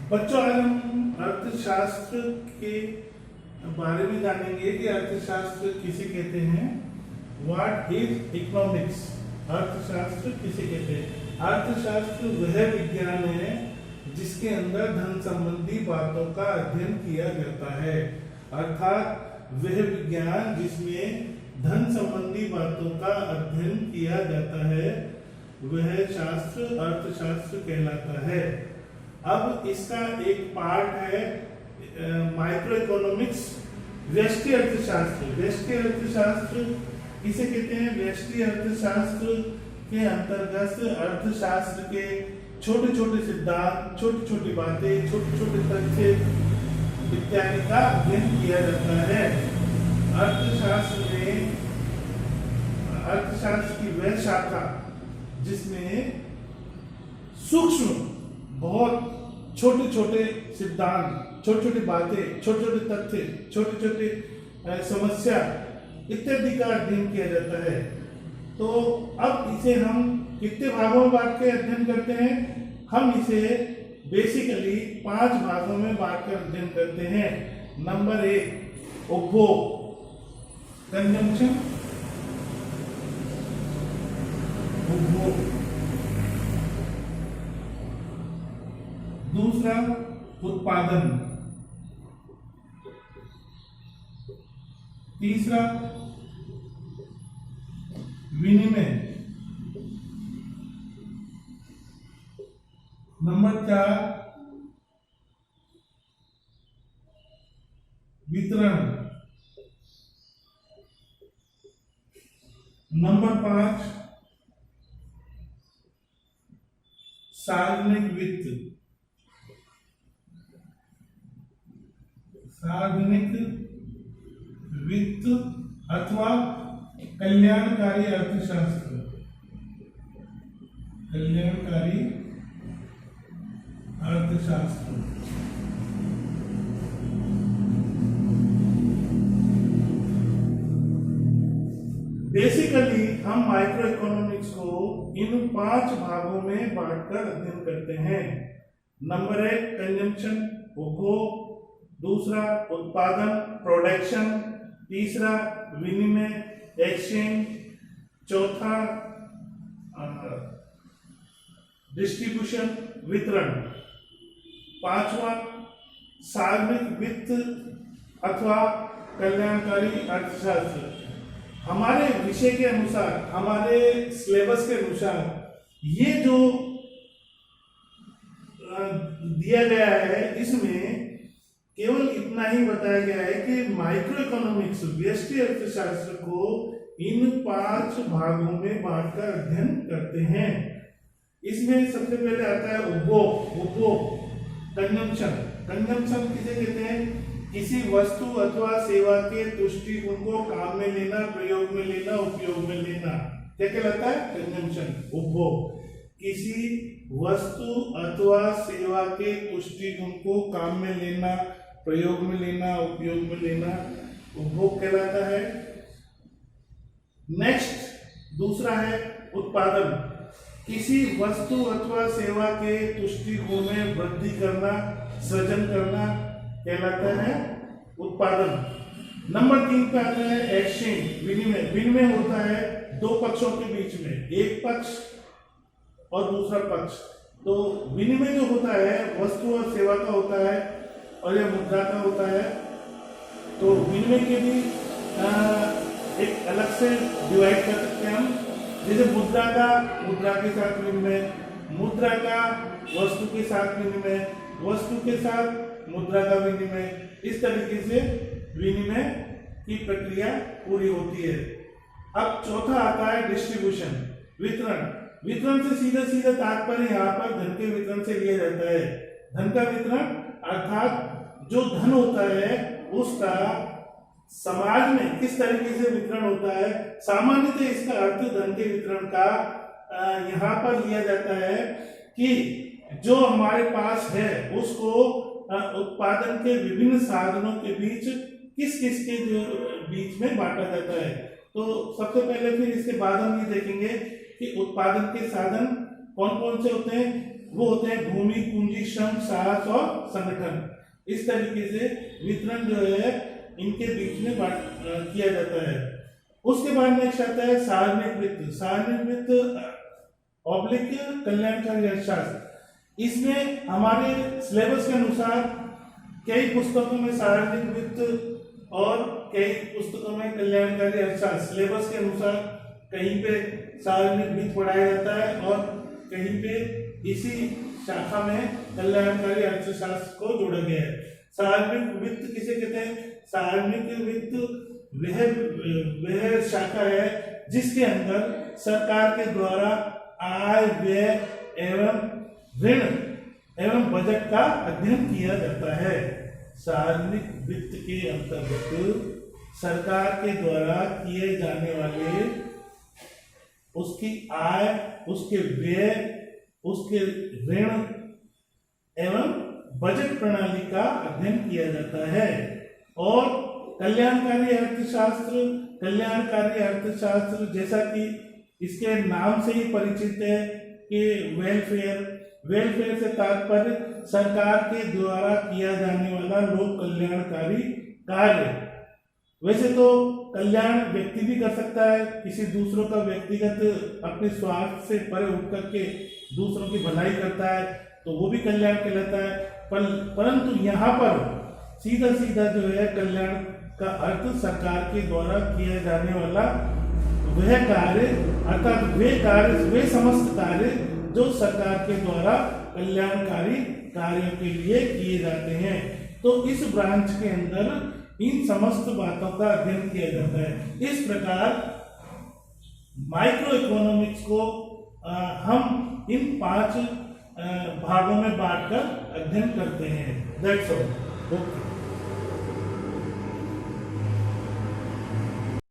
बच्चों, आज हम अर्थशास्त्र के बारे में जानेंगे कि अर्थशास्त्र किसे कहते हैं। What is economics? अर्थशास्त्र किसे कहते हैं? अर्थशास्त्र वह विज्ञान है जिसके अंदर धन संबंधी बातों का अध्ययन किया जाता है। अर्थात वह विज्ञान जिसमें धन संबंधी बातों का अध्ययन किया जाता है वह शास्त्र अर्थशास्त्र कहलाता है। अब इसका एक पार्ट है माइक्रो इकोनॉमिक्स, व्यष्टि अर्थशास्त्र। व्यष्टि अर्थशास्त्र किसे कहते हैं? व्यष्टि अर्थशास्त्र के अंतर्गत अर्थशास्त्र के छोटे छोटे सिद्धांत, छोटी छोटी बातें, छोटे छोटे तथ्य इत्यादि का अध्ययन किया जाता है। अर्थशास्त्र में अर्थशास्त्र की वह शाखा जिसमें सूक्ष्म, बहुत छोटे छोटे सिद्धांत, छोटी छोटी बातें, छोटे छोटे तथ्य, छोटे छोटे समस्या इत्यादि का अध्ययन किया जाता है। तो अब इसे हम कितने भागों में बांट के अध्ययन करते हैं? हम इसे बेसिकली 5 भागों में बांटकर अध्ययन करते हैं। नंबर 1 उपभोग, कंजम्पशन, उपभोग। दूसरा उत्पादन, तीसरा विनिमय, नंबर 4 वितरण, नंबर 5 सार्वजनिक वित्त। सार्वजनिक वित्त अथवा कल्याणकारी अर्थशास्त्र। कल्याणकारी अर्थशास्त्र। बेसिकली हम माइक्रो इकोनॉमिक्स को इन 5 भागों में बांटकर अध्ययन करते हैं। नंबर 1 कंजम्पशन, उपभोग, दूसरा उत्पादन, प्रोडक्शन, तीसरा विनिमय, एक्सचेंज, चौथा डिस्ट्रीब्यूशन, वितरण, पांचवा सार्वजनिक वित्त अथवा कल्याणकारी अर्थशास्त्र। हमारे विषय के अनुसार, हमारे सिलेबस के अनुसार ये जो दिया गया है इसमें केवल इतना ही बताया गया है कि माइक्रो इकोनॉमिक्स, व्यष्टि अर्थशास्त्र को इन 5 भागों में बांटकर अध्ययन करते हैं। इसमें सबसे पहले आता है उपभोग। उपभोग, कंजम्पशन। कंजम्पशन किसे कहते हैं? किसी वस्तु अथवा सेवा के तुष्टि गुण को काम में लेना, प्रयोग में लेना, उपयोग में लेना, क्या कहलाता है? कंजम्पशन, उपभोग। किसी वस्तु अथवा सेवा के तुष्टि गुण को काम में लेना, प्रयोग में लेना, उपयोग में लेना, उपभोग कहलाता है। नेक्स्ट दूसरा है उत्पादन। किसी वस्तु अथवा सेवा के तुष्टि गुण में वृद्धि करना, सृजन करना कहलाता है उत्पादन। नंबर 3 पे आता है एक्सचेंज, विनिमय। विनिमय होता है 2 पक्षों के बीच में, एक पक्ष और दूसरा पक्ष। तो विनिमय जो होता है वस्तु और सेवा का होता है और यह मुद्रा का होता है। तो विनिमय के भी एक अलग से डिवाइड कर सकते हैं हम। जैसे मुद्रा का मुद्रा के साथ विनिमय, मुद्रा का वस्तु के साथ विनिमय, वस्तु के साथ मुद्रा का विनिमय, इस तरीके से विनिमय की प्रक्रिया पूरी होती है। अब चौथा आता है डिस्ट्रीब्यूशन, वितरण। वितरण से सीधा तात्पर्य यहाँ पर धन के वितरण से लिया जाता है। धन का वितरण अर्थात जो धन होता है उसका समाज में किस तरीके से वितरण होता है। सामान्यतः इसका अर्थ धन के वितरण का यहाँ पर लिया जाता है कि जो हमारे पास है उसको उत्पादन के विभिन्न साधनों के बीच किस किस के बीच में बांटा जाता है। तो सबसे पहले फिर इसके बाद हम ये देखेंगे कि उत्पादन के साधन कौन कौन से होते हैं। वो होते हैं भूमि, पूंजी, श्रम, साहस और संगठन। इस तरीके से वितरण जो है इनके बीच में किया जाता है। उसके बाद नेक्स्ट आता है सार्वजनिक वित्त। सार्वजनिक वित्त ऑब्लिक कल्याणकारी अर्थशास्त्र। इसमें हमारे सिलेबस के अनुसार कई पुस्तकों में सार्वजनिक वित्त और कई पुस्तकों में कल्याणकारी अर्थशास्त्र, सिलेबस के अनुसार कहीं पे सार्वजनिक वित्त पढ़ाया जाता है और कहीं पे इसी शाखा में कल्याणकारी अर्थशास्त्र को जोड़ा गया है। सार्वजनिक वित्त किसे कहते हैं? सार्वजनिक वित्त वह शाखा है जिसके अंदर सरकार के द्वारा आय, व्यय एवं ऋण एवं बजट का अध्ययन किया जाता है। सार्वजनिक वित्त के अंतर्गत सरकार के द्वारा किए जाने वाले उसकी आय, उसके व्यय, उसके ऋण एवं बजट प्रणाली का अध्ययन किया जाता है। और कल्याणकारी अर्थशास्त्र जैसा कि इसके नाम से ही परिचित है कि वेलफेयर से तात्पर्य सरकार के द्वारा किया जाने वाला लोक कल्याणकारी कार्य। वैसे तो कल्याण व्यक्ति भी कर सकता है, किसी दूसरों का व्यक्तिगत अपने स्वार्थ से परे उठ करके दूसरों की भलाई करता है तो वो भी कल्याण कहलाता है। परंतु यहाँ पर सीधा जो है कल्याण का अर्थ सरकार के द्वारा किया जाने वाला वह कार्य, अर्थात वे समस्त कार्य जो सरकार के द्वारा कल्याणकारी कार्यों के लिए किए जाते हैं। तो इस ब्रांच के अंदर इन समस्त बातों का अध्ययन किया जाता है। इस प्रकार माइक्रो इकोनॉमिक्स को हम इन 5 भागों में बांटकर अध्ययन करते हैं। That's all. ओके।